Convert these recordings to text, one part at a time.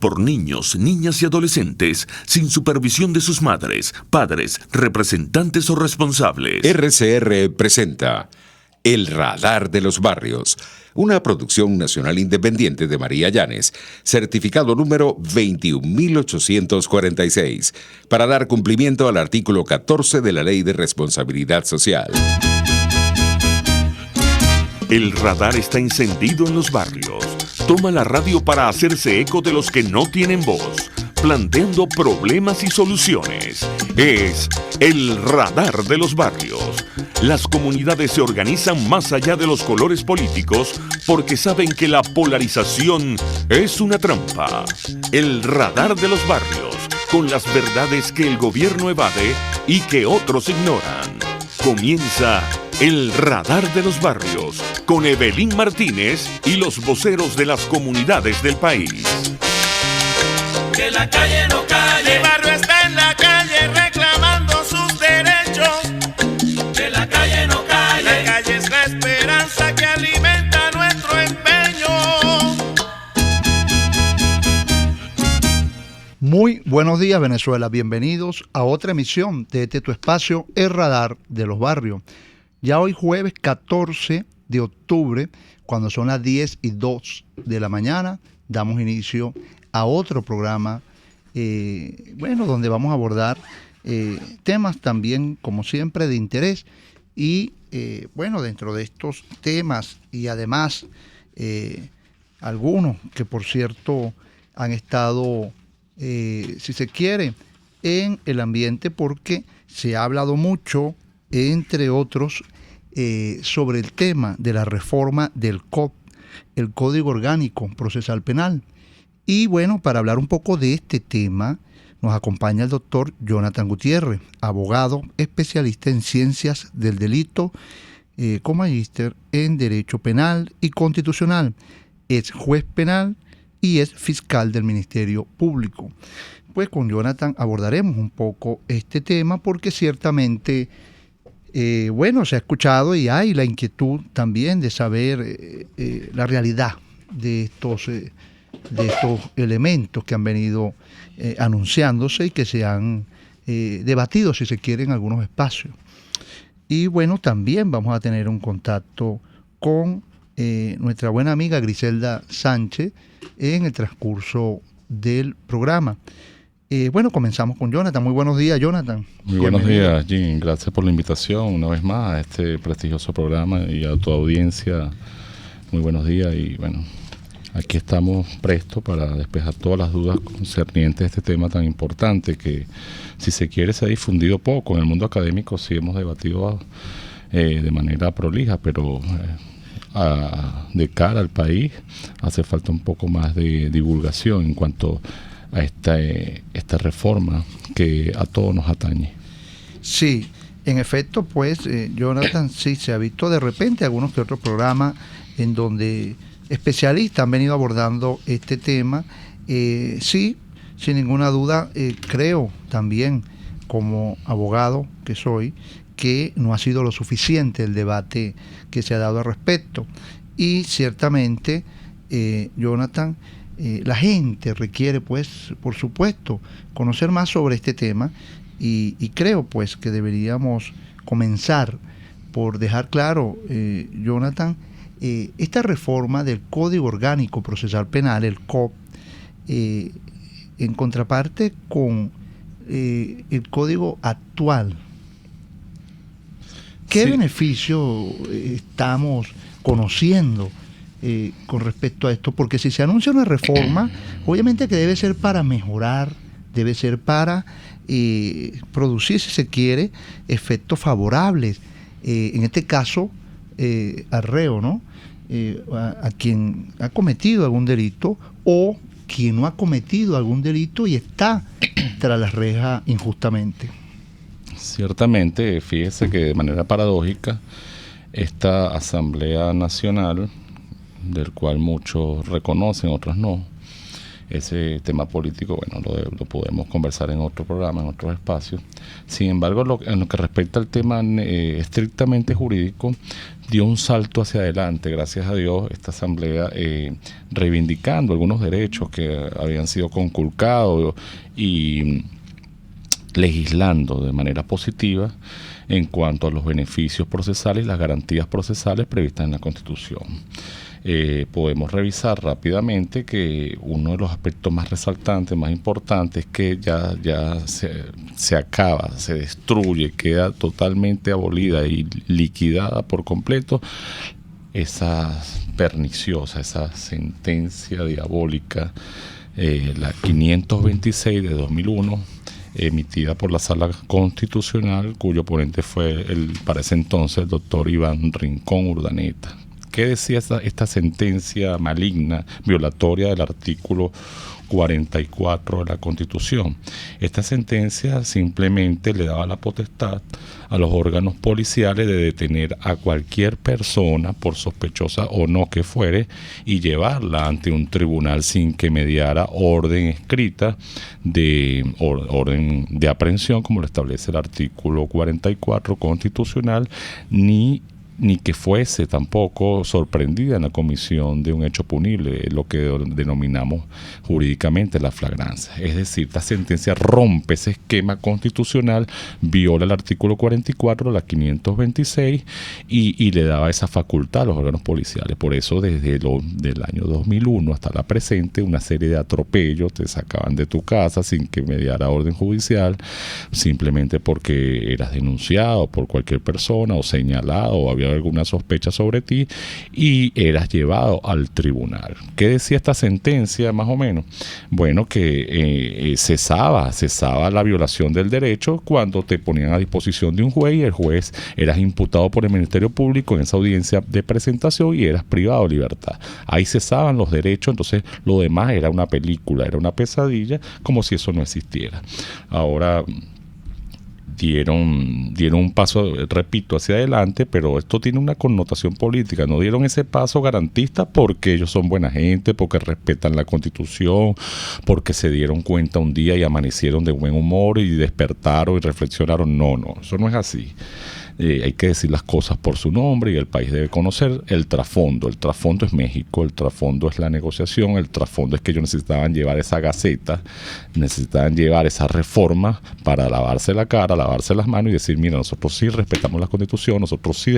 por niños, niñas y adolescentes sin supervisión de sus madres, padres, representantes o responsables. RCR presenta El Radar de los Barrios, una producción nacional independiente de María Llanes, certificado número 21846, para dar cumplimiento al artículo 14 de la Ley de Responsabilidad Social. El radar está encendido en los barrios. Toma la radio para hacerse eco de los que no tienen voz, planteando problemas y soluciones. Es el radar de los barrios. Las comunidades se organizan más allá de los colores políticos porque saben que la polarización es una trampa. El radar de los barrios, con las verdades que el gobierno evade y que otros ignoran. Comienza El Radar de los Barrios, con Evelyn Martínez y los voceros de las comunidades del país. Que la calle no calle, el barrio está en la calle reclamando sus derechos. Que la calle no calle, la calle es la esperanza que alimenta nuestro empeño. Muy buenos días, Venezuela. Bienvenidos a otra emisión de este tu espacio, El Radar de los Barrios. Ya hoy jueves 14 de octubre, cuando son las 10:02 de la mañana, damos inicio a otro programa, donde vamos a abordar temas también, como siempre, de interés. Y, dentro de estos temas y además algunos que, por cierto, han estado, si se quiere, en el ambiente porque se ha hablado mucho, entre otros, sobre el tema de la reforma del COP, el Código Orgánico Procesal Penal. Y bueno, para hablar un poco de este tema, nos acompaña el doctor Jonathan Gutiérrez, abogado, especialista en ciencias del delito, con magíster en Derecho Penal y Constitucional. Es juez penal y es fiscal del Ministerio Público. Pues con Jonathan abordaremos un poco este tema porque ciertamente se ha escuchado y hay la inquietud también de saber la realidad de estos elementos que han venido anunciándose y que se han debatido, si se quiere, en algunos espacios. Y bueno, también vamos a tener un contacto con nuestra buena amiga Griselda Sánchez en el transcurso del programa. Comenzamos con Jonathan. Muy buenos días, Jonathan. Muy buenos días, Jim. Gracias por la invitación una vez más a este prestigioso programa y a tu audiencia. Muy buenos días y bueno, aquí estamos prestos para despejar todas las dudas concernientes a este tema tan importante que, si se quiere, se ha difundido poco. En el mundo académico sí hemos debatido de manera prolija, pero de cara al país hace falta un poco más de divulgación en cuanto a esta reforma que a todos nos atañe. Sí, en efecto, pues, Jonathan, sí se ha visto de repente algunos que otros programas en donde especialistas han venido abordando este tema. Sí, sin ninguna duda, creo también, como abogado que soy, que no ha sido lo suficiente el debate que se ha dado al respecto. Y ciertamente, Jonathan, la gente requiere, pues, por supuesto, conocer más sobre este tema y creo, pues, que deberíamos comenzar por dejar claro, Jonathan, esta reforma del Código Orgánico Procesal Penal, el COP, en contraparte con el código actual. ¿Qué beneficio estamos conociendo con respecto a esto? Porque si se anuncia una reforma, obviamente que debe ser para mejorar, debe ser para producir, si se quiere, efectos favorables. En este caso, al reo, ¿no? A quien ha cometido algún delito o quien no ha cometido algún delito y está tras las rejas injustamente. Ciertamente, fíjese que de manera paradójica, esta Asamblea Nacional, del cual muchos reconocen, otros no, ese tema político, bueno, lo podemos conversar en otro programa, en otro espacio. Sin embargo, en lo que respecta al tema estrictamente jurídico, dio un salto hacia adelante, gracias a Dios, esta asamblea, reivindicando algunos derechos que habían sido conculcados y legislando de manera positiva en cuanto a los beneficios procesales y las garantías procesales previstas en la Constitución. Podemos revisar rápidamente que uno de los aspectos más resaltantes, más importantes, es que ya se acaba, se destruye, queda totalmente abolida y liquidada por completo esa perniciosa, esa sentencia diabólica, la 526 de 2001, emitida por la Sala Constitucional, cuyo ponente fue para ese entonces el doctor Iván Rincón Urdaneta. ¿Qué decía esta sentencia maligna, violatoria del artículo 44 de la Constitución? Esta sentencia simplemente le daba la potestad a los órganos policiales de detener a cualquier persona, por sospechosa o no que fuere, y llevarla ante un tribunal sin que mediara orden escrita orden de aprehensión, como lo establece el artículo 44 constitucional, ni que fuese tampoco sorprendida en la comisión de un hecho punible, lo que denominamos jurídicamente la flagrancia. Es decir, esta sentencia rompe ese esquema constitucional, viola el artículo 44, la 526, y le daba esa facultad a los órganos policiales. Por eso, desde del año 2001 hasta la presente, una serie de atropellos te sacaban de tu casa sin que mediara orden judicial, simplemente porque eras denunciado por cualquier persona o señalado o había alguna sospecha sobre ti y eras llevado al tribunal. ¿Qué decía esta sentencia más o menos? Bueno, que cesaba la violación del derecho cuando te ponían a disposición de un juez y el juez eras imputado por el Ministerio Público en esa audiencia de presentación y eras privado de libertad. Ahí cesaban los derechos, entonces lo demás era una película, era una pesadilla, como si eso no existiera. Ahora dieron un paso, repito, hacia adelante, pero esto tiene una connotación política. No dieron ese paso garantista porque ellos son buena gente, porque respetan la Constitución, porque se dieron cuenta un día y amanecieron de buen humor y despertaron y reflexionaron. No, eso no es así. Hay que decir las cosas por su nombre y el país debe conocer el trasfondo. El trasfondo es México, el trasfondo es la negociación, el trasfondo es que ellos necesitaban llevar esa gaceta, necesitaban llevar esa reforma para lavarse la cara, lavarse las manos y decir, mira, nosotros sí respetamos la Constitución, nosotros sí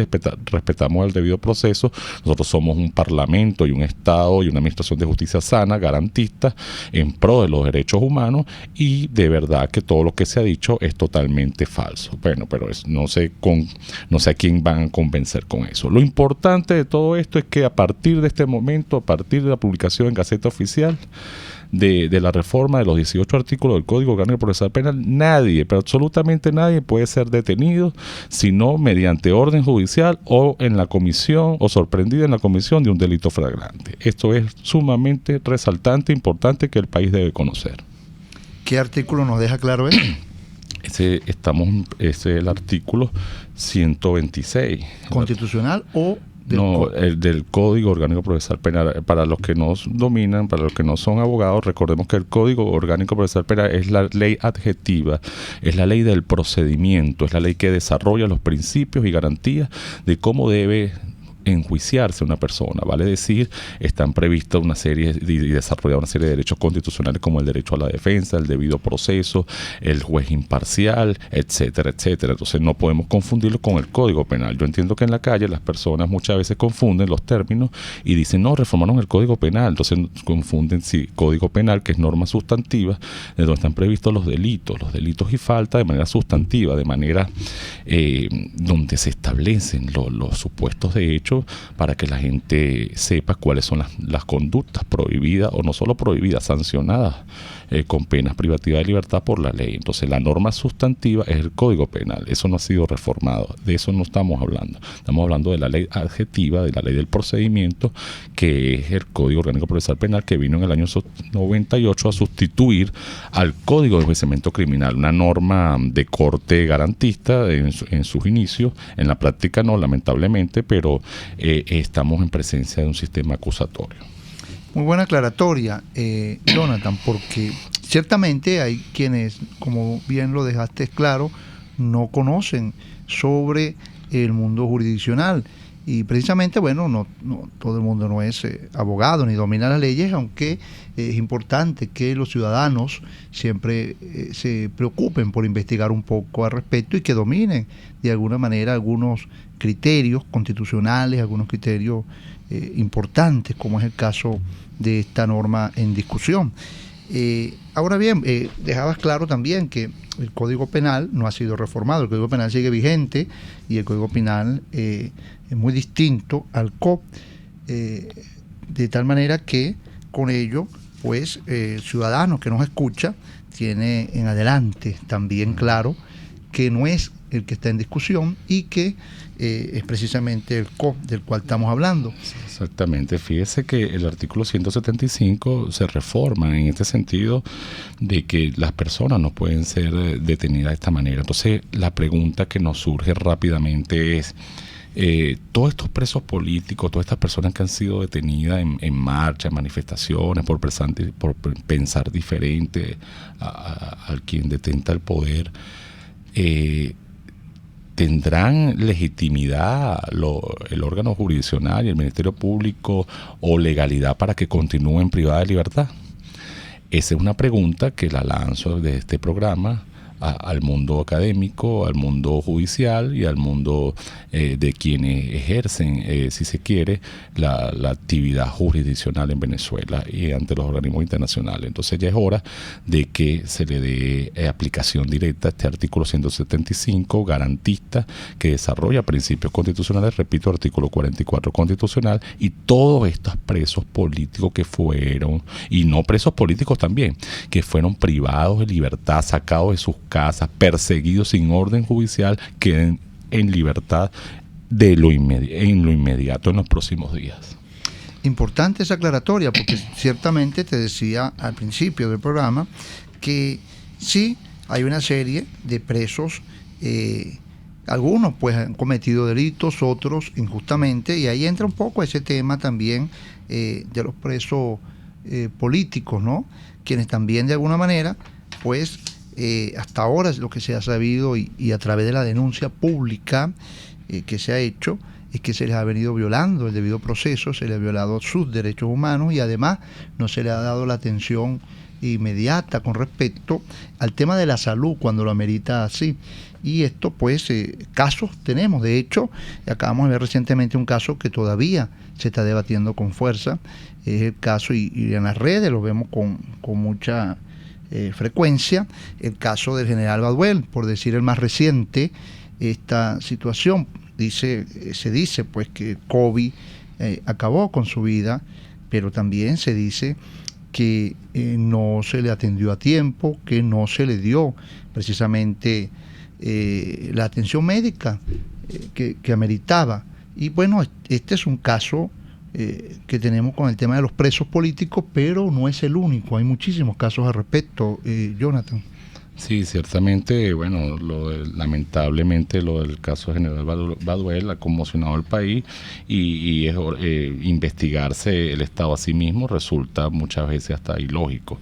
respetamos el debido proceso, nosotros somos un parlamento y un Estado y una administración de justicia sana, garantista, en pro de los derechos humanos, y de verdad que todo lo que se ha dicho es totalmente falso. Bueno, pero no sé a quién van a convencer con eso. Lo importante de todo esto es que a partir de este momento, a partir de la publicación en Gaceta Oficial de la reforma de los 18 artículos del Código Orgánico Procesal Penal, nadie, pero absolutamente nadie puede ser detenido sino mediante orden judicial o en la comisión o sorprendido en la comisión de un delito flagrante. Esto es sumamente resaltante, importante, que el país debe conocer. ¿Qué artículo nos deja claro eso? Ese es el artículo 126. ¿Constitucional o el del Código Orgánico Procesal Penal? Para los que no dominan, para los que no son abogados, recordemos que el Código Orgánico Procesal Penal es la ley adjetiva, es la ley del procedimiento, es la ley que desarrolla los principios y garantías de cómo debe enjuiciarse una persona, vale decir, están previstas una serie y desarrolladas una serie de derechos constitucionales como el derecho a la defensa, el debido proceso, el juez imparcial, etcétera, etcétera. Entonces no podemos confundirlo con el Código Penal. Yo entiendo que en la calle las personas muchas veces confunden los términos y dicen, no, reformaron el Código Penal, entonces confunden Código Penal, que es norma sustantiva, de donde están previstos los delitos y faltas de manera sustantiva, de manera donde se establecen los supuestos de hecho para que la gente sepa cuáles son las conductas prohibidas o no solo prohibidas, sancionadas con penas privativas de libertad por la ley. Entonces la norma sustantiva es el Código Penal, eso no ha sido reformado, de eso no estamos hablando, estamos hablando de la ley adjetiva, de la ley del procedimiento, que es el Código Orgánico Procesal Penal, que vino en el año 98 a sustituir al Código de Enjuiciamiento Criminal, una norma de corte garantista en sus inicios, en la práctica no, lamentablemente, pero estamos en presencia de un sistema acusatorio. Muy buena aclaratoria, Jonathan, porque ciertamente hay quienes, como bien lo dejaste claro, no conocen sobre el mundo jurisdiccional. Y precisamente, bueno, no todo el mundo no es abogado ni domina las leyes, aunque es importante que los ciudadanos siempre se preocupen por investigar un poco al respecto y que dominen de alguna manera algunos criterios constitucionales, algunos criterios importantes, como es el caso de esta norma en discusión. Ahora bien, dejabas claro también que el Código Penal no ha sido reformado, el Código Penal sigue vigente y el Código Penal es muy distinto al COP, de tal manera que con ello, pues, el ciudadano que nos escucha tiene en adelante también claro que no es el que está en discusión y que es precisamente el COP del cual estamos hablando. Exactamente, fíjese que el artículo 175 se reforma en este sentido de que las personas no pueden ser detenidas de esta manera. Entonces, la pregunta que nos surge rápidamente es, todos estos presos políticos, todas estas personas que han sido detenidas en marcha, en manifestaciones, por pensar diferente al quien detenta el poder, ¿tendrán legitimidad el órgano jurisdiccional y el Ministerio Público o legalidad para que continúen privadas de libertad? Esa es una pregunta que la lanzo desde este programa al mundo académico, al mundo judicial y al mundo de quienes ejercen, si se quiere, la actividad jurisdiccional en Venezuela y ante los organismos internacionales. Entonces ya es hora de que se le dé aplicación directa a este artículo 175 garantista que desarrolla principios constitucionales, repito, artículo 44 constitucional, y todos estos presos políticos que fueron, y no presos políticos también, que fueron privados de libertad, sacados de sus casas, perseguidos sin orden judicial, queden en libertad en lo inmediato en los próximos días. Importante esa aclaratoria, porque ciertamente te decía al principio del programa que sí hay una serie de presos, algunos pues han cometido delitos, otros injustamente, y ahí entra un poco ese tema también de los presos políticos, ¿no? Quienes también de alguna manera pues hasta ahora es lo que se ha sabido y a través de la denuncia pública que se ha hecho, es que se les ha venido violando el debido proceso, se les ha violado sus derechos humanos y además no se les ha dado la atención inmediata con respecto al tema de la salud cuando lo amerita así. Y esto pues casos tenemos, de hecho acabamos de ver recientemente un caso que todavía se está debatiendo con fuerza, es el caso y en las redes lo vemos con mucha frecuencia, el caso del general Baduel, por decir el más reciente. Esta situación se dice pues que COVID acabó con su vida, pero también se dice que no se le atendió a tiempo, que no se le dio precisamente la atención médica que ameritaba. Y bueno, este es un caso que tenemos con el tema de los presos políticos, pero no es el único, hay muchísimos casos al respecto, Jonathan. Sí, ciertamente, bueno, lamentablemente lo del caso del general Baduel ha conmocionado al país y investigarse el Estado a sí mismo resulta muchas veces hasta ilógico.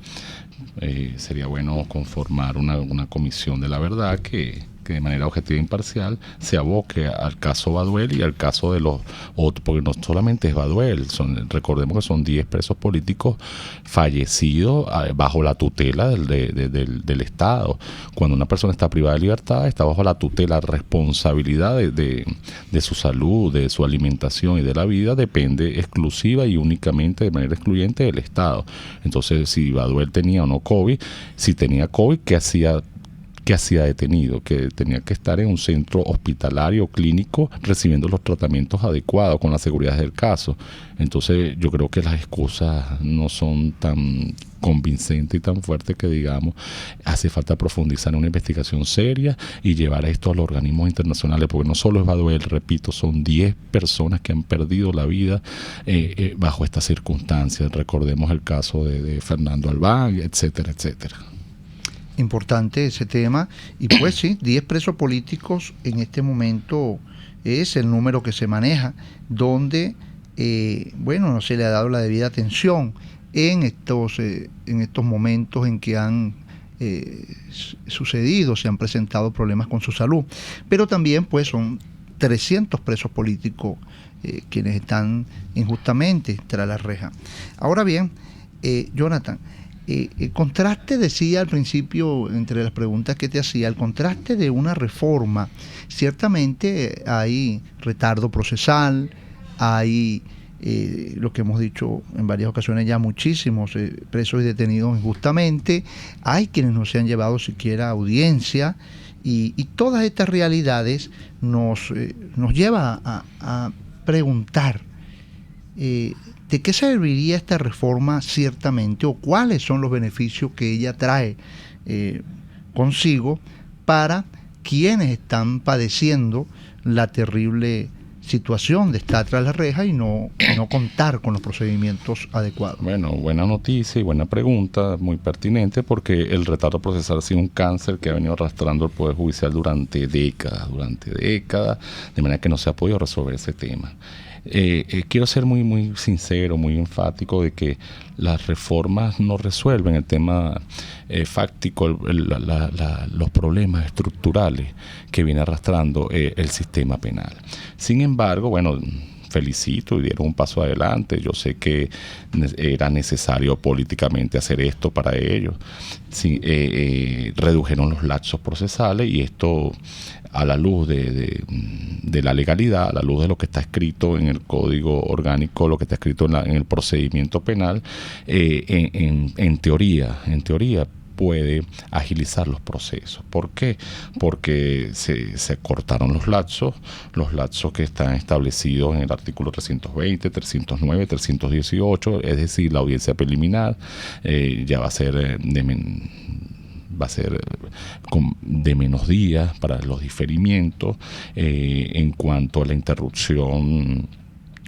Sería bueno conformar una comisión de la verdad que de manera objetiva e imparcial se aboque al caso Baduel y al caso de los otros, porque no solamente es Baduel, recordemos que son 10 presos políticos fallecidos bajo la tutela del Estado. Cuando una persona está privada de libertad, está bajo la tutela, responsabilidad de su salud, de su alimentación y de la vida depende exclusiva y únicamente de manera excluyente del Estado. Entonces, si Baduel tenía o no COVID, si tenía COVID, ¿qué hacía detenido? Que tenía que estar en un centro hospitalario o clínico recibiendo los tratamientos adecuados con la seguridad del caso. Entonces yo creo que las excusas no son tan convincentes y tan fuertes que digamos. Hace falta profundizar en una investigación seria y llevar esto a los organismos internacionales, porque no solo es Baduel, repito, son 10 personas que han perdido la vida bajo estas circunstancias. Recordemos el caso de Fernando Albán, etcétera, etcétera. Importante ese tema, y pues sí, 10 presos políticos en este momento es el número que se maneja, donde bueno, no se le ha dado la debida atención en estos momentos en que han sucedido, se han presentado problemas con su salud. Pero también pues son 300 presos políticos quienes están injustamente tras la reja. Ahora bien, Jonathan, el contraste, decía al principio, entre las preguntas que te hacía, el contraste de una reforma, ciertamente hay retardo procesal, hay lo que hemos dicho en varias ocasiones ya, muchísimos presos y detenidos injustamente, hay quienes no se han llevado siquiera a audiencia, y todas estas realidades nos lleva a preguntar ¿de qué serviría esta reforma ciertamente, o cuáles son los beneficios que ella trae consigo para quienes están padeciendo la terrible situación de estar tras la reja y no contar con los procedimientos adecuados? Bueno, buena noticia y buena pregunta, muy pertinente, porque el retardo procesal ha sido un cáncer que ha venido arrastrando el Poder Judicial durante décadas, de manera que no se ha podido resolver ese tema. Quiero ser muy sincero, muy enfático de que las reformas no resuelven el tema fáctico, los problemas estructurales que viene arrastrando el sistema penal. Sin embargo, bueno, felicito y dieron un paso adelante. Yo sé que era necesario políticamente hacer esto para ellos. Sí, redujeron los lapsos procesales, y esto, a la luz de la legalidad, a la luz de lo que está escrito en el Código Orgánico, lo que está escrito en el procedimiento penal, en teoría puede agilizar los procesos. ¿Por qué? Porque se cortaron los lapsos que están establecidos en el artículo 320, 309, 318, es decir, la audiencia preliminar ya va a ser de menos días para los diferimientos. En cuanto a la interrupción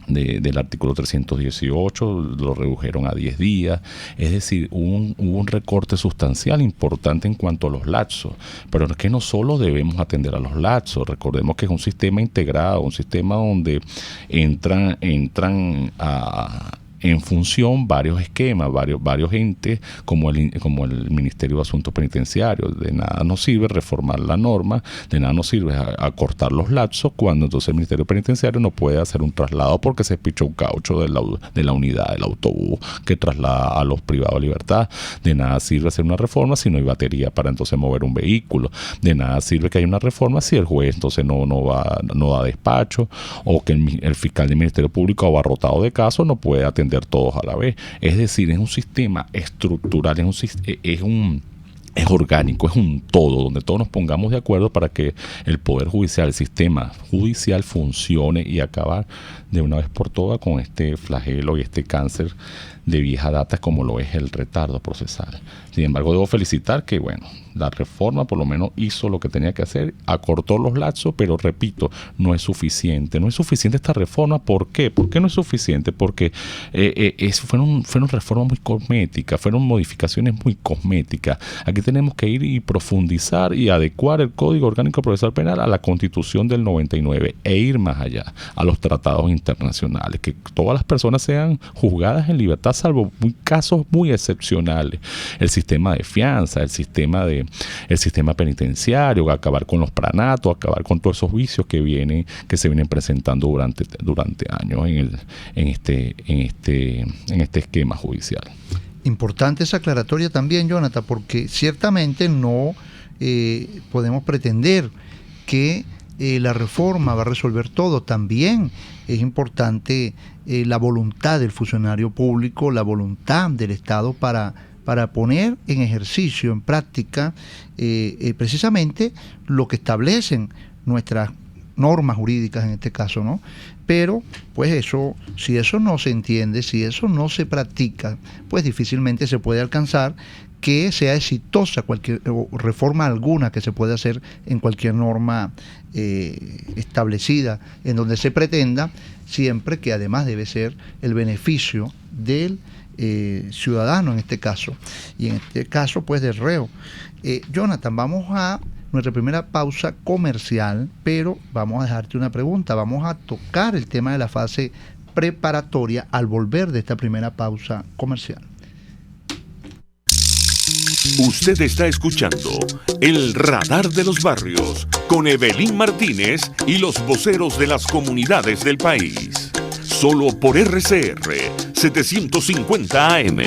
del artículo 318, lo redujeron a 10 días, es decir, hubo un recorte sustancial importante en cuanto a los lapsos, pero es que no solo debemos atender a los lapsos, recordemos que es un sistema integrado, un sistema donde entran en función varios esquemas, varios entes, como el Ministerio de Asuntos Penitenciarios. De nada nos sirve reformar la norma, de nada nos sirve acortar los lapsos, cuando entonces el Ministerio Penitenciario no puede hacer un traslado porque se pichó un caucho de la unidad del autobús que traslada a los privados de libertad. De nada sirve hacer una reforma si no hay batería para entonces mover un vehículo. De nada sirve que haya una reforma si el juez entonces no da despacho, o que el fiscal del Ministerio Público, abarrotado de casos, no puede atender todos a la vez. Es decir, es un sistema estructural, es orgánico, es un todo, donde todos nos pongamos de acuerdo para que el Poder Judicial, el sistema judicial funcione y acabar de una vez por todas con este flagelo y este cáncer de vieja data como lo es el retardo procesal. Sin embargo, debo felicitar que, bueno, la reforma por lo menos hizo lo que tenía que hacer, acortó los lapsos, pero repito, no es suficiente. No es suficiente esta reforma. ¿Por qué? ¿Por qué no es suficiente? Porque fueron reformas muy cosméticas, fueron modificaciones muy cosméticas. Aquí tenemos que ir y profundizar y adecuar el Código Orgánico Procesal Penal a la Constitución del 99 e ir más allá, a los tratados internacionales, que todas las personas sean juzgadas en libertad, salvo casos muy excepcionales. El sistema de fianza, el sistema penitenciario, acabar con los pranatos, acabar con todos esos vicios que se vienen presentando durante años en este esquema judicial. Importante esa aclaratoria también, Jonathan, porque ciertamente no podemos pretender que la reforma va a resolver todo. También es importante la voluntad del funcionario público, la voluntad del Estado para poner en ejercicio, en práctica, precisamente lo que establecen nuestras normas jurídicas en este caso, ¿no? Pero, pues eso, si eso no se entiende, si eso no se practica, pues difícilmente se puede alcanzar que sea exitosa cualquier reforma alguna que se pueda hacer en cualquier norma establecida, en donde se pretenda, siempre que además debe ser el beneficio del ciudadano en este caso, y en este caso pues del reo. Jonathan, vamos a nuestra primera pausa comercial, pero vamos a dejarte una pregunta. Vamos a tocar el tema de la fase preparatoria al volver de esta primera pausa comercial. Usted está escuchando El Radar de los Barrios con Evelyn Martínez y los voceros de las comunidades del país. Solo por RCR 750 AM.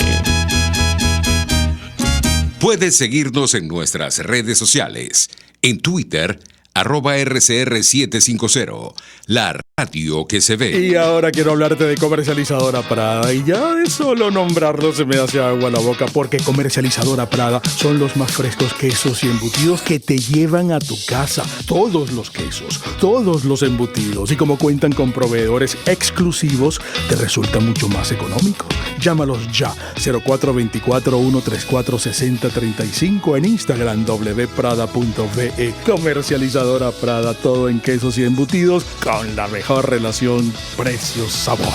Puedes seguirnos en nuestras redes sociales. En Twitter, @RCR750, la radio que se ve. Y ahora quiero hablarte de Comercializadora Prada. Y ya de solo nombrarlo se me hace agua la boca, porque Comercializadora Prada son los más frescos quesos y embutidos que te llevan a tu casa. Todos los quesos, todos los embutidos. Y como cuentan con proveedores exclusivos, te resulta mucho más económico. Llámalos ya, 0424-134-6035, en Instagram wprada.ve. Comercializadora Prada, todo en quesos y embutidos con la mejor relación precio-sabor.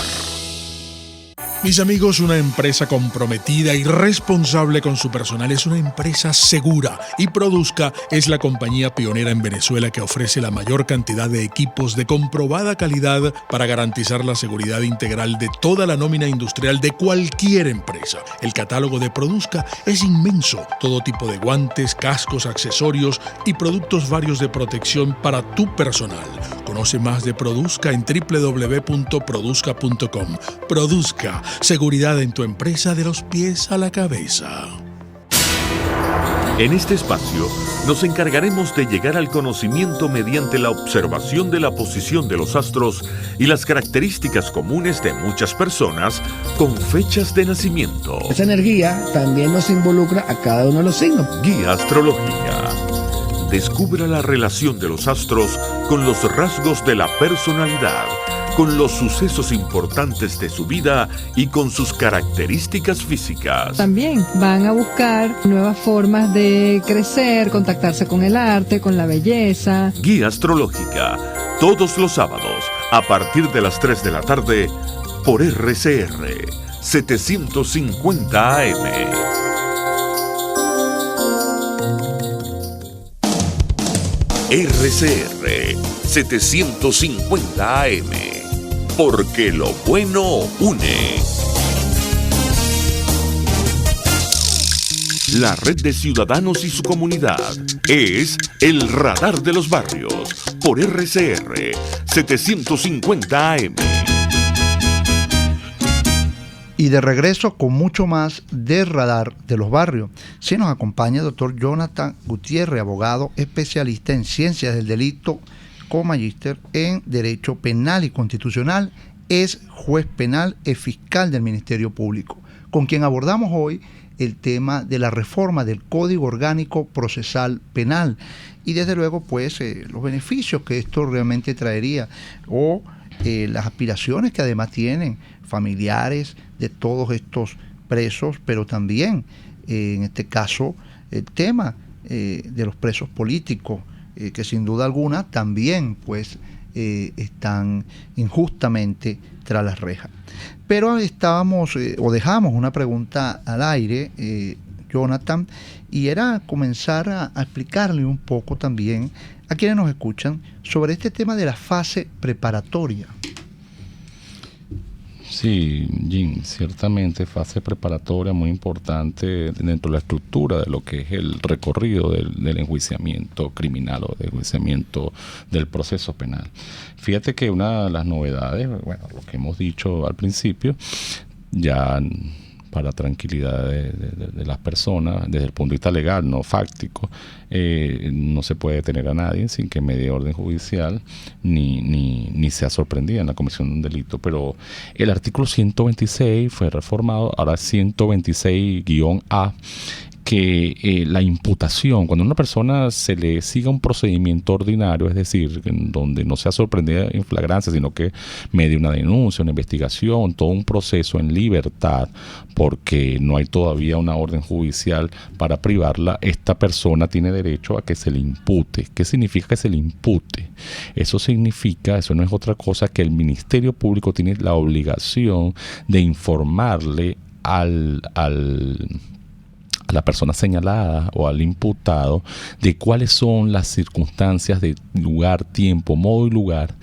Mis amigos, una empresa comprometida y responsable con su personal es una empresa segura, y Produzca es la compañía pionera en Venezuela que ofrece la mayor cantidad de equipos de comprobada calidad para garantizar la seguridad integral de toda la nómina industrial de cualquier empresa. El catálogo de Produzca es inmenso, todo tipo de guantes, cascos, accesorios y productos varios de protección para tu personal. Conoce más de Produzca en www.produzca.com. Produzca, seguridad en tu empresa de los pies a la cabeza. En este espacio nos encargaremos de llegar al conocimiento mediante la observación de la posición de los astros y las características comunes de muchas personas con fechas de nacimiento. Esa energía también nos involucra a cada uno de los signos. Guía astrológica. Descubra la relación de los astros con los rasgos de la personalidad, con los sucesos importantes de su vida y con sus características físicas. También van a buscar nuevas formas de crecer, contactarse con el arte, con la belleza. Guía astrológica, todos los sábados, a partir de las 3 de la tarde, por RCR 750 AM. RCR 750 AM, porque lo bueno une. La red de ciudadanos y su comunidad es El Radar de los Barrios, por RCR 750 AM. Y de regreso con mucho más de Radar de los Barrios. Sí, nos acompaña el doctor Jonathan Gutiérrez, abogado especialista en ciencias del delito, con magíster en Derecho Penal y Constitucional, es juez penal y fiscal del Ministerio Público, con quien abordamos hoy el tema de la reforma del Código Orgánico Procesal Penal y desde luego pues los beneficios que esto realmente traería o las aspiraciones que además tienen familiares de todos estos presos, pero también en este caso el tema de los presos políticos, que sin duda alguna también pues están injustamente tras las rejas. Pero estábamos o dejamos una pregunta al aire, Jonathan, y era comenzar a explicarle un poco también a quienes nos escuchan sobre este tema de la fase preparatoria. Sí, Jim, ciertamente fase preparatoria muy importante dentro de la estructura de lo que es el recorrido del enjuiciamiento criminal o del enjuiciamiento del proceso penal. Fíjate que una de las novedades, bueno, lo que hemos dicho al principio, ya para tranquilidad de las personas, desde el punto de vista legal, no fáctico, no se puede detener a nadie sin que medie orden judicial ni sea sorprendida en la comisión de un delito. Pero el artículo 126 fue reformado, ahora 126-A, que la imputación, cuando a una persona se le siga un procedimiento ordinario, es decir, en donde no sea sorprendida en flagrancia, sino que medie una denuncia, una investigación, todo un proceso en libertad, porque no hay todavía una orden judicial para privarla, esta persona tiene derecho a que se le impute. ¿Qué significa que se le impute? Eso significa, eso no es otra cosa que el Ministerio Público tiene la obligación de informarle al a la persona señalada o al imputado de cuáles son las circunstancias de lugar, tiempo, modo y lugar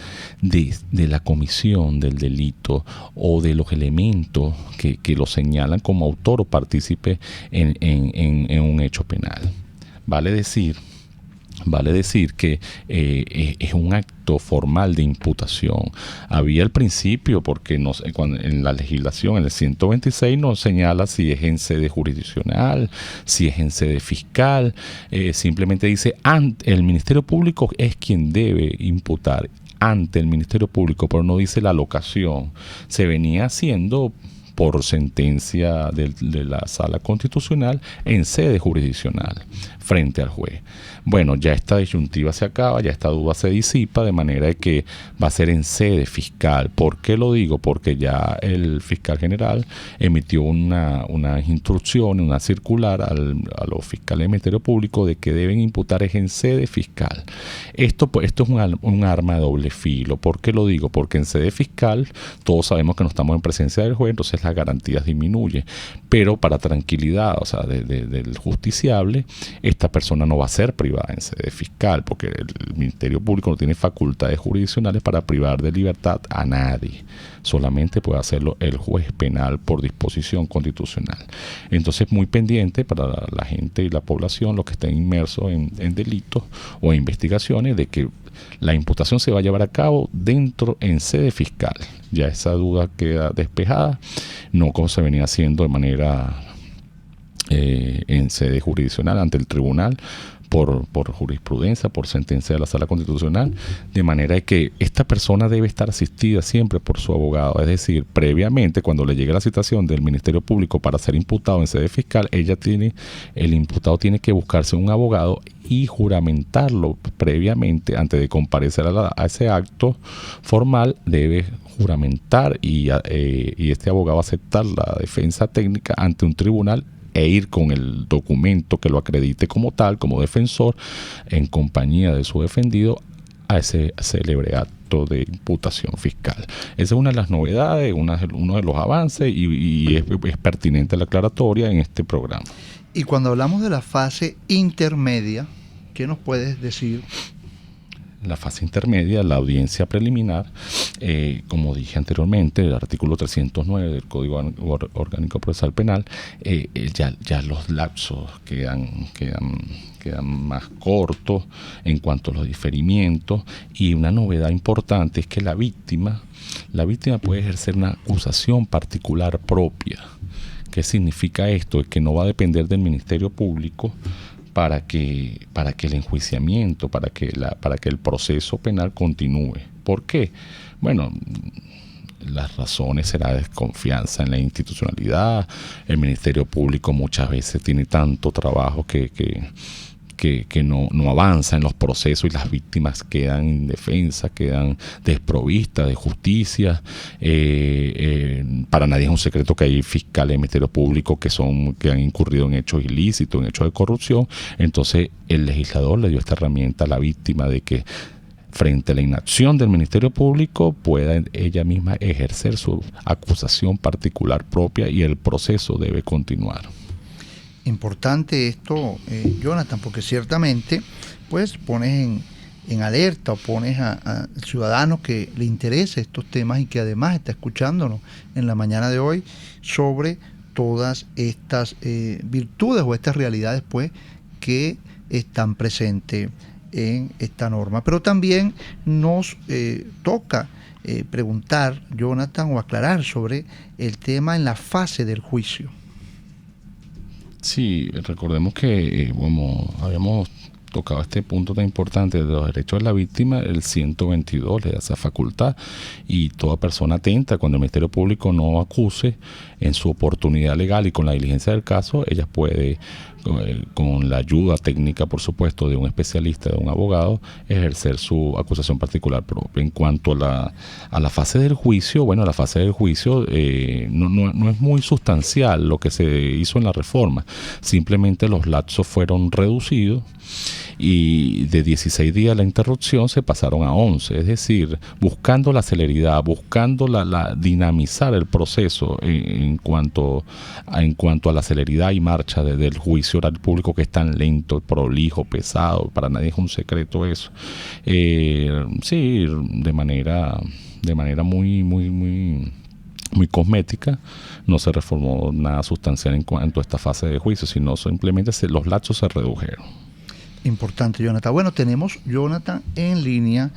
de la comisión del delito o de los elementos que lo señalan como autor o partícipe en un hecho penal. Vale decir que es un acto formal de imputación. Había el principio, porque en la legislación, en el 126, nos señala si es en sede jurisdiccional, si es en sede fiscal. Simplemente dice, el Ministerio Público es quien debe imputar ante el Ministerio Público, pero no dice la locación. Se venía haciendo por sentencia de la Sala Constitucional en sede jurisdiccional frente al juez. Bueno, ya esta disyuntiva se acaba, ya esta duda se disipa, de manera de que va a ser en sede fiscal. ¿Por qué lo digo? Porque ya el fiscal general emitió una instrucción, una circular a los fiscales del Ministerio Público de que deben imputar es en sede fiscal. Esto es un arma de doble filo. ¿Por qué lo digo? Porque en sede fiscal todos sabemos que no estamos en presencia del juez, entonces las garantías disminuyen. Pero para tranquilidad, o sea, del justiciable, esta persona no va a ser privada en sede fiscal, porque el Ministerio Público no tiene facultades jurisdiccionales para privar de libertad a nadie. Solamente puede hacerlo el juez penal por disposición constitucional. Entonces, muy pendiente para la gente y la población, los que estén inmersos en delitos o investigaciones, de que la imputación se va a llevar a cabo en sede fiscal. Ya esa duda queda despejada, no como se venía haciendo de manera en sede jurisdiccional ante el tribunal, por jurisprudencia, por sentencia de la Sala Constitucional, de manera que esta persona debe estar asistida siempre por su abogado. Es decir, previamente, cuando le llegue la citación del Ministerio Público para ser imputado en sede fiscal, el imputado tiene que buscarse un abogado y juramentarlo previamente. Antes de comparecer a ese acto formal, debe juramentar y este abogado aceptar la defensa técnica ante un tribunal e ir con el documento que lo acredite como tal, como defensor, en compañía de su defendido, a ese célebre acto de imputación fiscal. Esa es una de las novedades, uno de los avances, y es pertinente la aclaratoria en este programa. Y cuando hablamos de la fase intermedia, ¿qué nos puedes decir? La fase intermedia, la audiencia preliminar, como dije anteriormente, el artículo 309 del Código Orgánico Procesal Penal, ya los lapsos quedan más cortos en cuanto a los diferimientos, y una novedad importante es que la víctima puede ejercer una acusación particular propia. ¿Qué significa esto? Es que no va a depender del Ministerio Público para que el enjuiciamiento, para que el proceso penal continúe. ¿Por qué? Bueno, las razones será desconfianza en la institucionalidad. El Ministerio Público muchas veces tiene tanto trabajo que no avanza en los procesos, y las víctimas quedan indefensas, quedan desprovistas de justicia. Para nadie es un secreto que hay fiscales del Ministerio Público que han incurrido en hechos ilícitos, en hechos de corrupción. Entonces el legislador le dio esta herramienta a la víctima de que, frente a la inacción del Ministerio Público, pueda ella misma ejercer su acusación particular propia, y el proceso debe continuar. Importante esto, Jonathan, porque ciertamente pues pones en alerta, o pones al ciudadano que le interesa estos temas y que además está escuchándonos en la mañana de hoy sobre todas estas virtudes o estas realidades pues que están presentes en esta norma. Pero también nos toca preguntar, Jonathan, o aclarar sobre el tema en la fase del juicio. Sí, recordemos que como habíamos tocado este punto tan importante de los derechos de la víctima, el 122 le da esa facultad, y toda persona atenta, cuando el Ministerio Público no acuse en su oportunidad legal y con la diligencia del caso, ella puede, con la ayuda técnica, por supuesto, de un especialista, de un abogado, ejercer su acusación particular propia. En cuanto a la fase del juicio, bueno, la fase del juicio no es muy sustancial lo que se hizo en la reforma. Simplemente los lapsos fueron reducidos, y de 16 días la interrupción se pasaron a 11, es decir, buscando la celeridad, buscando la dinamizar el proceso en cuanto a la celeridad y marcha del juicio oral público, que es tan lento, prolijo, pesado, para nadie es un secreto eso. Sí, de manera muy cosmética, no se reformó nada sustancial en cuanto a esta fase de juicio, sino simplemente los lapsos se redujeron. Importante, Jonathan. Bueno, tenemos, Jonathan, en línea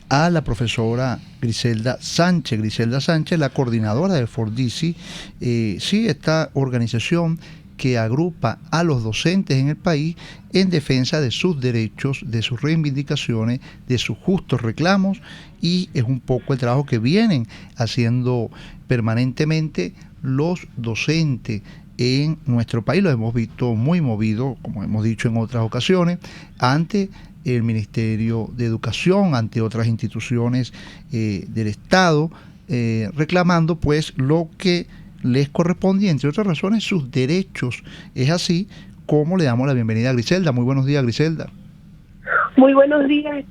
a la profesora Griselda Sánchez. Griselda Sánchez, la coordinadora de Fordisi, sí, esta organización que agrupa a los docentes en el país en defensa de sus derechos, de sus reivindicaciones, de sus justos reclamos, y es un poco el trabajo que vienen haciendo permanentemente los docentes en nuestro país. Lo hemos visto muy movido, como hemos dicho en otras ocasiones, ante el Ministerio de Educación, ante otras instituciones del Estado, reclamando pues lo que les corresponde y, entre otras razones, sus derechos. Es así como le damos la bienvenida a Griselda. Muy buenos días, Griselda. Muy buenos días,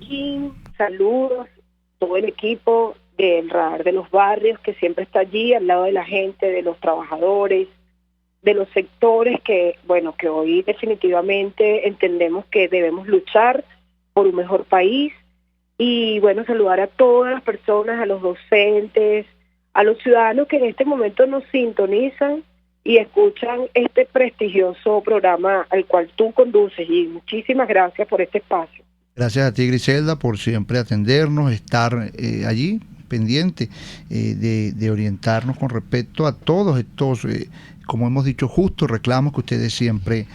Jim. Saludos a todo el equipo del Radar de los Barrios, que siempre está allí al lado de la gente, de los trabajadores, de los sectores que hoy definitivamente entendemos que debemos luchar por un mejor país. Y bueno, saludar a todas las personas, a los docentes, a los ciudadanos que en este momento nos sintonizan y escuchan este prestigioso programa al cual tú conduces. Y muchísimas gracias por este espacio. Gracias a ti, Griselda, por siempre atendernos, estar allí pendiente de orientarnos con respecto a todos estos, como hemos dicho, justos reclamos que ustedes siempre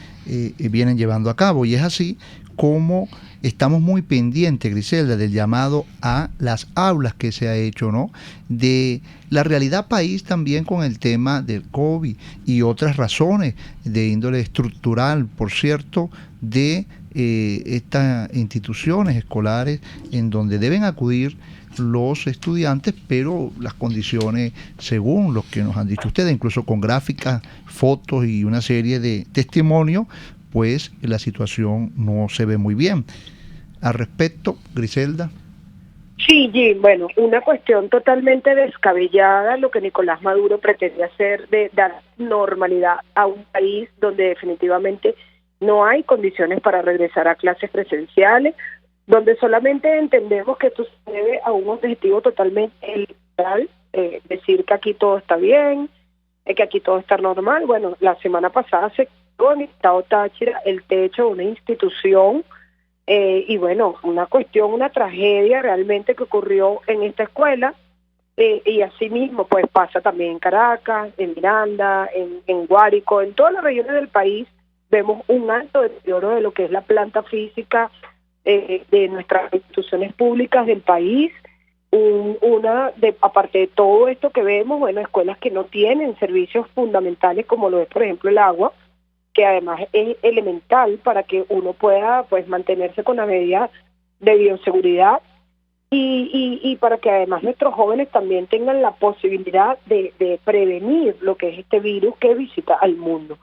vienen llevando a cabo. Y es así como estamos muy pendientes, Griselda, del llamado a las aulas que se ha hecho, ¿no? De la realidad país también con el tema del COVID y otras razones de índole estructural, por cierto, de estas instituciones escolares en donde deben acudir los estudiantes, pero las condiciones, según lo que nos han dicho ustedes, incluso con gráficas, fotos y una serie de testimonios, pues la situación no se ve muy bien. Al respecto, Griselda. Sí, Jim, bueno, una cuestión totalmente descabellada lo que Nicolás Maduro pretende hacer de dar normalidad a un país donde definitivamente no hay condiciones para regresar a clases presenciales, donde solamente entendemos que esto se debe a un objetivo totalmente electoral, decir que aquí todo está bien, que aquí todo está normal. Bueno, la semana pasada se quedó en estado Táchira el techo de una institución, y bueno, una cuestión, una tragedia realmente que ocurrió en esta escuela, y así mismo pues pasa también en Caracas, en Miranda, en Guárico, en todas las regiones del país. Vemos un alto deterioro de lo que es la planta física de nuestras instituciones públicas del país. Aparte de todo esto que vemos, bueno, escuelas que no tienen servicios fundamentales como lo es, por ejemplo, el agua, que además es elemental para que uno pueda pues mantenerse con la medida de bioseguridad y para que además nuestros jóvenes también tengan la posibilidad de prevenir lo que es este virus que visita al mundo.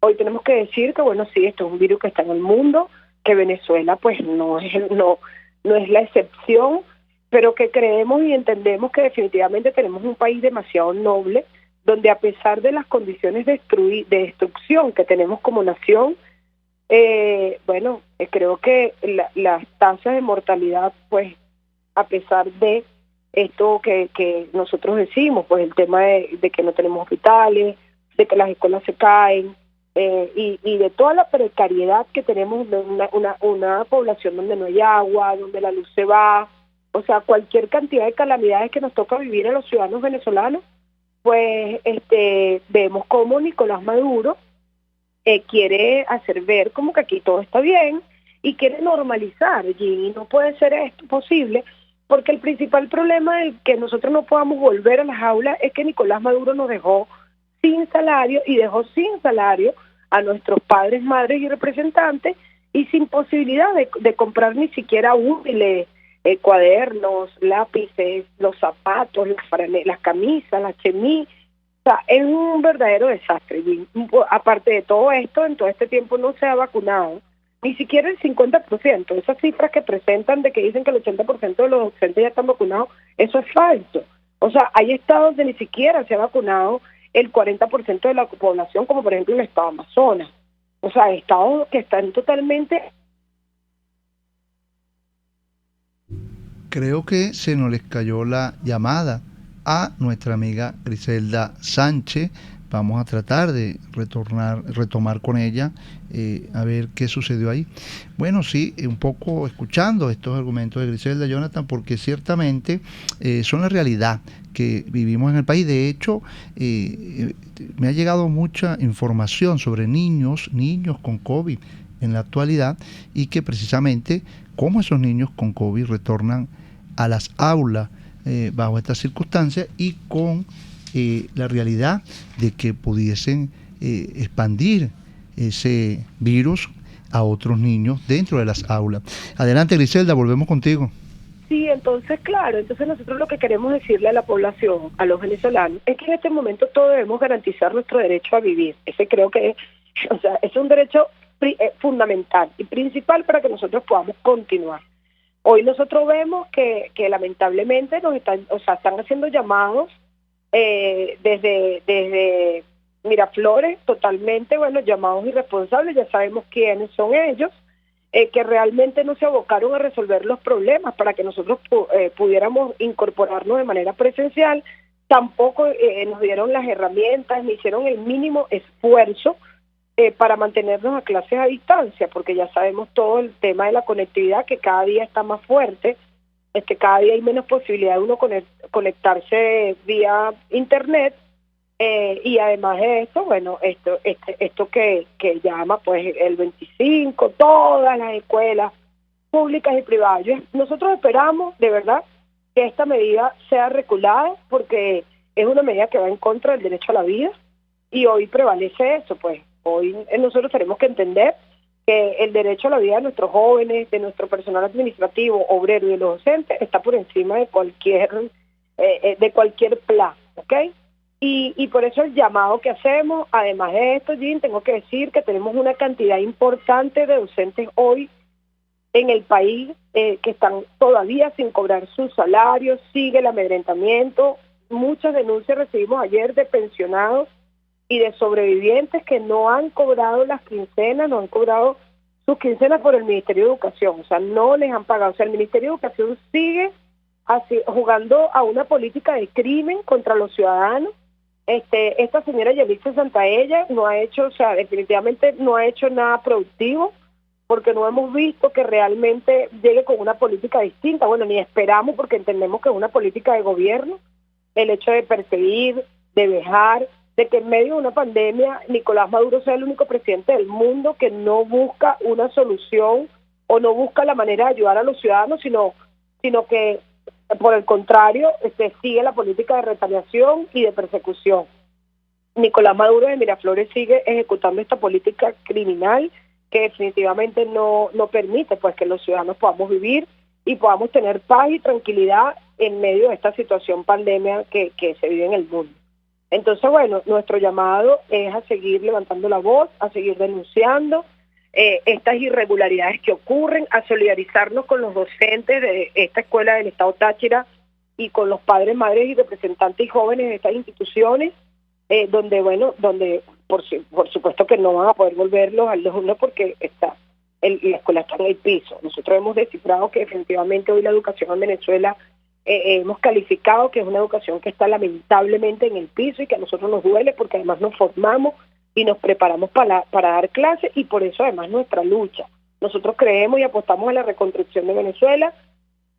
Hoy tenemos que decir que, bueno, sí, esto es un virus que está en el mundo, que Venezuela pues no es la excepción, pero que creemos y entendemos que definitivamente tenemos un país demasiado noble, donde a pesar de las condiciones de destrucción que tenemos como nación, creo que las tasas de mortalidad, pues a pesar de esto que nosotros decimos, pues el tema de que no tenemos hospitales, de que las escuelas se caen, y de toda la precariedad que tenemos de una población donde no hay agua, donde la luz se va, o sea, cualquier cantidad de calamidades que nos toca vivir a los ciudadanos venezolanos, pues vemos cómo Nicolás Maduro quiere hacer ver como que aquí todo está bien y quiere normalizar, y no puede ser esto posible, porque el principal problema de que nosotros no podamos volver a las aulas es que Nicolás Maduro nos dejó sin salario y dejó sin salario a nuestros padres, madres y representantes, y sin posibilidad de comprar ni siquiera útiles, cuadernos, lápices, los zapatos, las camisas, las chemis. O sea, es un verdadero desastre. Y aparte de todo esto, en todo este tiempo no se ha vacunado ni siquiera el 50%. Esas cifras que presentan de que dicen que el 80% de los docentes ya están vacunados, eso es falso. O sea, hay estados donde ni siquiera se ha vacunado el 40% de la población, como por ejemplo el estado Amazonas. O sea, estados que están totalmente... Creo que se nos les cayó la llamada a nuestra amiga Griselda Sánchez. Vamos a tratar de retomar con ella, a ver qué sucedió ahí. Bueno, sí, un poco escuchando estos argumentos de Griselda, Jonathan, porque ciertamente son la realidad que vivimos en el país. De hecho, me ha llegado mucha información sobre niños con COVID en la actualidad, y que precisamente cómo esos niños con COVID retornan a las aulas bajo estas circunstancias, y con la realidad de que pudiesen expandir ese virus a otros niños dentro de las aulas. Adelante, Griselda, volvemos contigo. Sí, entonces, claro, entonces nosotros lo que queremos decirle a la población, a los venezolanos, es que en este momento todos debemos garantizar nuestro derecho a vivir. Ese creo que es un derecho fundamental y principal para que nosotros podamos continuar. Hoy nosotros vemos que lamentablemente están haciendo llamados desde Miraflores, totalmente, llamados irresponsables. Ya sabemos quiénes son ellos, que realmente no se abocaron a resolver los problemas para que nosotros pudiéramos incorporarnos de manera presencial. Tampoco nos dieron las herramientas, ni hicieron el mínimo esfuerzo para mantenernos a clases a distancia, porque ya sabemos todo el tema de la conectividad, que cada día está más fuerte. Cada día hay menos posibilidad de uno conectarse vía internet, y además de esto, esto que llama pues el 25, todas las escuelas públicas y privadas. Nosotros esperamos de verdad que esta medida sea reculada, porque es una medida que va en contra del derecho a la vida, y hoy prevalece eso. Pues hoy nosotros tenemos que entender que el derecho a la vida de nuestros jóvenes, de nuestro personal administrativo, obrero y de los docentes está por encima de cualquier plan, ¿ok? Y por eso el llamado que hacemos. Además de esto, Jim, tengo que decir que tenemos una cantidad importante de docentes hoy en el país que están todavía sin cobrar sus salarios, sigue el amedrentamiento. Muchas denuncias recibimos ayer de pensionados y de sobrevivientes que no han cobrado las quincenas, no han cobrado sus quincenas por el Ministerio de Educación, o sea, no les han pagado. O sea, el Ministerio de Educación sigue jugando a una política de crimen contra los ciudadanos. Esta señora Yelitza Santaella no ha hecho, definitivamente no ha hecho nada productivo, porque no hemos visto que realmente llegue con una política distinta. Bueno, ni esperamos, porque entendemos que es una política de gobierno, el hecho de perseguir, de vejar, de que en medio de una pandemia Nicolás Maduro sea el único presidente del mundo que no busca una solución o no busca la manera de ayudar a los ciudadanos, sino que por el contrario sigue la política de retaliación y de persecución. Nicolás Maduro de Miraflores sigue ejecutando esta política criminal que definitivamente no permite pues que los ciudadanos podamos vivir y podamos tener paz y tranquilidad en medio de esta situación pandemia que se vive en el mundo. Entonces, nuestro llamado es a seguir levantando la voz, a seguir denunciando estas irregularidades que ocurren, a solidarizarnos con los docentes de esta escuela del Estado Táchira y con los padres, madres y representantes y jóvenes de estas instituciones, donde por supuesto que no van a poder volver los alumnos porque la escuela está en el piso. Nosotros hemos descifrado que definitivamente hoy la educación en Venezuela hemos calificado que es una educación que está lamentablemente en el piso y que a nosotros nos duele, porque además nos formamos y nos preparamos para dar clases, y por eso además nuestra lucha. Nosotros creemos y apostamos a la reconstrucción de Venezuela,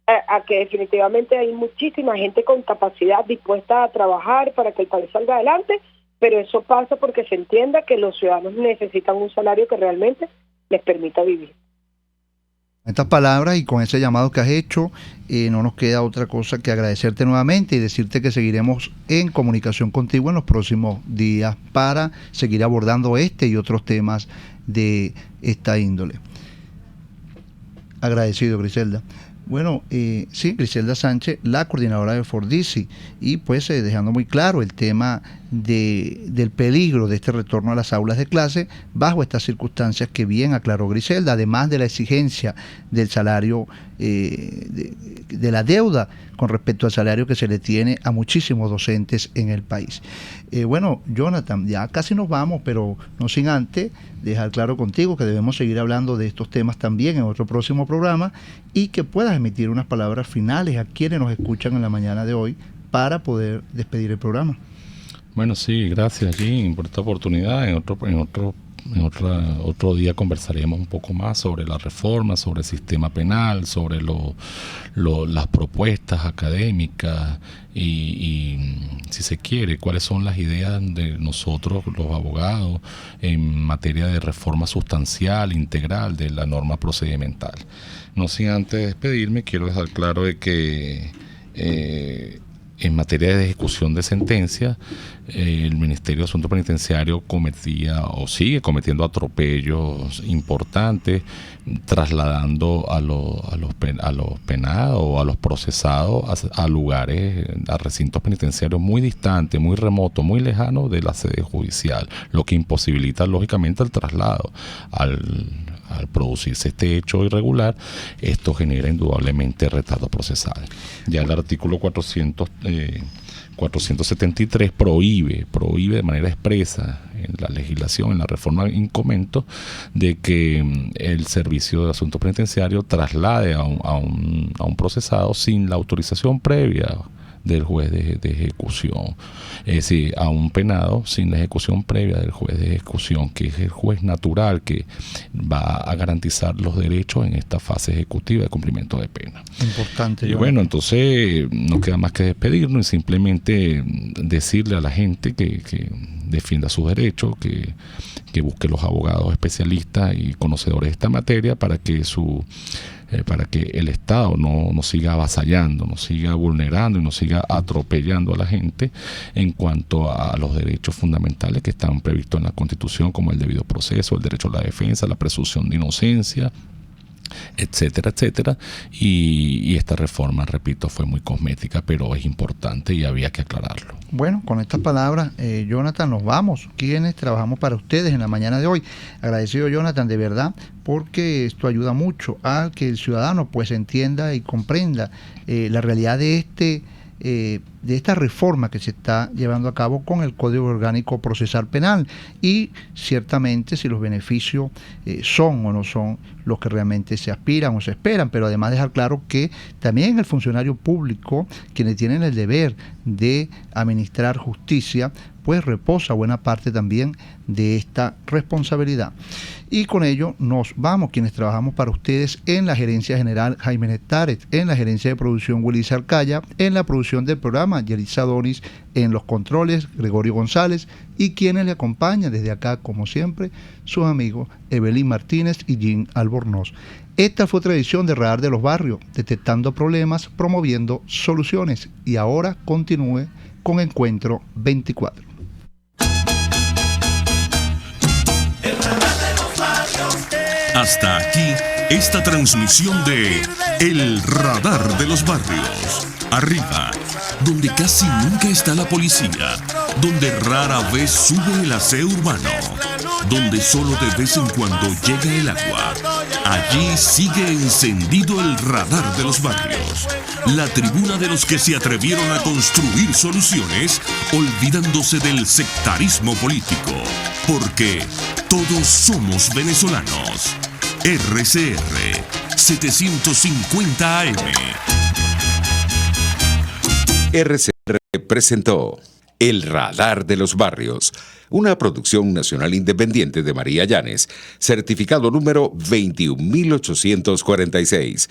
a que definitivamente hay muchísima gente con capacidad dispuesta a trabajar para que el país salga adelante, pero eso pasa porque se entienda que los ciudadanos necesitan un salario que realmente les permita vivir. Estas palabras y con ese llamado que has hecho, no nos queda otra cosa que agradecerte nuevamente y decirte que seguiremos en comunicación contigo en los próximos días para seguir abordando este y otros temas de esta índole. Agradecido, Griselda. Bueno, sí, Griselda Sánchez, la coordinadora de Fordisi, y pues dejando muy claro el tema del peligro de este retorno a las aulas de clase bajo estas circunstancias que bien aclaró Griselda, además de la exigencia del salario, de la deuda con respecto al salario que se le tiene a muchísimos docentes en el país. Bueno, Jonathan, ya casi nos vamos, pero no sin antes dejar claro contigo que debemos seguir hablando de estos temas también en otro próximo programa y que puedas emitir unas palabras finales a quienes nos escuchan en la mañana de hoy para poder despedir el programa. Bueno, sí, gracias, Jim, por esta oportunidad. En otro día conversaremos un poco más sobre la reforma, sobre el sistema penal, sobre las propuestas académicas y, si se quiere, cuáles son las ideas de nosotros, los abogados, en materia de reforma sustancial, integral de la norma procedimental. No sin antes de despedirme, quiero dejar claro de que en materia de ejecución de sentencia, el Ministerio de Asuntos Penitenciarios cometía o sigue cometiendo atropellos importantes, trasladando a los penados o a los procesados a lugares, a recintos penitenciarios muy distantes, muy remotos, muy lejanos de la sede judicial, lo que imposibilita lógicamente el traslado. Al producirse este hecho irregular, esto genera indudablemente retardo procesal. Ya el artículo 473 prohíbe de manera expresa en la legislación, en la reforma en comento, de que el Servicio de Asuntos Penitenciarios traslade a un procesado sin la autorización previa del juez de ejecución, es decir, a un penado sin la ejecución previa del juez de ejecución, que es el juez natural que va a garantizar los derechos en esta fase ejecutiva de cumplimiento de pena. Importante. Y bueno, entonces no queda más que despedirnos y simplemente decirle a la gente que defienda sus derechos, que busque los abogados especialistas y conocedores de esta materia para que el Estado no siga avasallando, no siga vulnerando y no siga atropellando a la gente en cuanto a los derechos fundamentales que están previstos en la Constitución, como el debido proceso, el derecho a la defensa, la presunción de inocencia, etcétera, etcétera. Y esta reforma, repito, fue muy cosmética, pero es importante y había que aclararlo. Bueno, con estas palabras, Jonathan, nos vamos. Quienes trabajamos para ustedes en la mañana de hoy. Agradecido, Jonathan, de verdad, porque esto ayuda mucho a que el ciudadano pues entienda y comprenda la realidad de esta reforma que se está llevando a cabo con el Código Orgánico Procesal Penal y ciertamente si los beneficios son o no son los que realmente se aspiran o se esperan, pero además dejar claro que también el funcionario público, quienes tienen el deber de administrar justicia, pues reposa buena parte también de esta responsabilidad. Y con ello nos vamos, quienes trabajamos para ustedes en la Gerencia General Jaime Netares, en la Gerencia de Producción Willy Arcaya, en la producción del programa Yelitza Donis, en los controles Gregorio González y quienes le acompañan desde acá, como siempre, sus amigos Evelyn Martínez y Jim Albornoz. Esta fue otra edición de Radar de los Barrios, detectando problemas, promoviendo soluciones. Y ahora continúe con Encuentro 24. Hasta aquí esta transmisión de El Radar de los Barrios. Arriba, donde casi nunca está la policía, donde rara vez sube el aseo urbano, donde solo de vez en cuando llega el agua. Allí sigue encendido el Radar de los Barrios, la tribuna de los que se atrevieron a construir soluciones, olvidándose del sectarismo político, porque todos somos venezolanos. RCR 750 AM. RCR presentó El Radar de los Barrios, una producción nacional independiente de María Llanes, certificado número 21846.